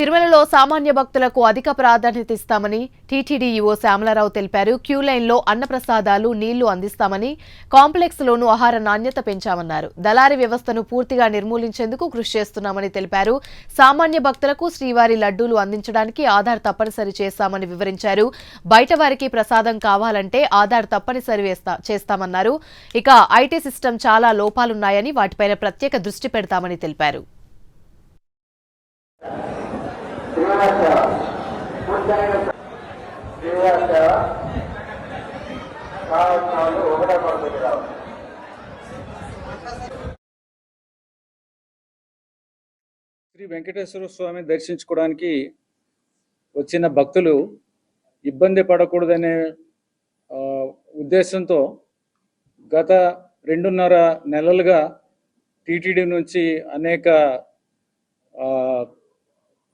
తిరుమలలో సామాన్య భక్తులకు అధిక ప్రాధాన్యత ఇస్తామని టీటీడీ ఈవో శ్యామలారావు తెలిపారు. క్యూ లైన్లో అన్నప్రసాదాలు, నీళ్లు అందిస్తామని, కాంప్లెక్స్ లోనూ ఆహార నాణ్యత పెంచామన్నారు. దళారీ వ్యవస్థను పూర్తిగా నిర్మూలించేందుకు కృషి చేస్తున్నామని తెలిపారు. సామాన్య భక్తులకు శ్రీవారి లడ్డూలు అందించడానికి ఆధార్ తప్పనిసరి చేస్తామని వివరించారు. బయట వారికి ప్రసాదం కావాలంటే ఆధార్ తప్పనిసరి చేస్తామన్నారు. ఇక ఐటీ సిస్టమ్ చాలా లోపాలున్నాయని వాటిపైన ప్రత్యేక దృష్టి పెడతామని తెలిపారు. శ్రీ వెంకటేశ్వర స్వామి దర్శించుకోవడానికి వచ్చిన భక్తులు ఇబ్బంది పడకూడదనే ఉద్దేశంతో గత 2.5 నెలలుగా టీటీడీ నుంచి అనేక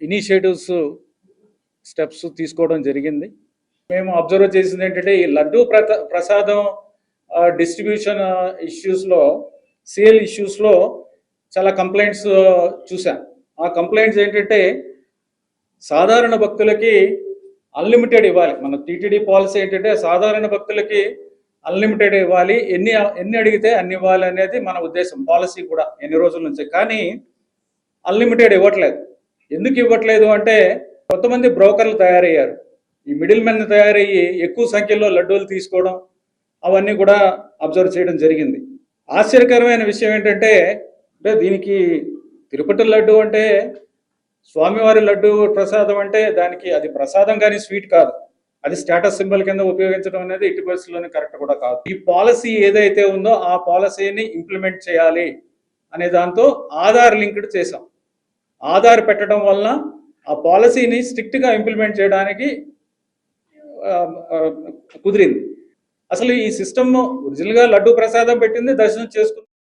ఇనిషియేటివ్స్ స్టెప్స్ తీసుకోవడం జరిగింది. మేము అబ్జర్వ్ చేసింది ఏంటంటే ఈ లడ్డూ ప్రసాదం డిస్ట్రిబ్యూషన్ ఇష్యూస్లో, సేల్ ఇష్యూస్లో చాలా కంప్లైంట్స్ చూసాం. ఆ కంప్లైంట్స్ ఏంటంటే సాధారణ భక్తులకి అన్లిమిటెడ్ ఇవ్వాలి. మన టీటీడీ పాలసీ ఏంటంటే సాధారణ భక్తులకి అన్లిమిటెడ్ ఇవ్వాలి, ఎన్ని అడిగితే అన్ని ఇవ్వాలి అనేది మన ఉద్దేశం, పాలసీ కూడా ఎన్ని రోజుల నుంచి. కానీ అన్లిమిటెడ్ ఇవ్వట్లేదు. ఎందుకు ఇవ్వట్లేదు అంటే కొంతమంది బ్రోకర్లు తయారయ్యారు. ఈ మిడిల్ మెన్ తయారయ్యి ఎక్కువ సంఖ్యలో లడ్డూలు తీసుకోవడం అవన్నీ కూడా అబ్జర్వ్ చేయడం జరిగింది. ఆశ్చర్యకరమైన విషయం ఏంటంటే దీనికి తిరుపతి లడ్డు అంటే, స్వామివారి లడ్డు ప్రసాదం అంటే దానికి అది ప్రసాదం కానీ స్వీట్ కాదు, అది స్టేటస్ సింబల్ కింద ఉపయోగించడం అనేది ఎట్టి పరిస్థితుల్లోనే కరెక్ట్ కూడా కాదు. ఈ పాలసీ ఏదైతే ఉందో ఆ పాలసీని ఇంప్లిమెంట్ చేయాలి అనే దాంతో ఆధార్ లింక్డ్ చేసాం. ఆధార్ పెట్టడం వలన ఆ పాలసీని స్ట్రిక్ట్గా ఇంప్లిమెంట్ చేయడానికి కుదిరింది. అసలు ఈ సిస్టమ్ ఒరిజినల్గా లడ్డు ప్రసాదం పెట్టింది, దర్శనం చేసుకుంది.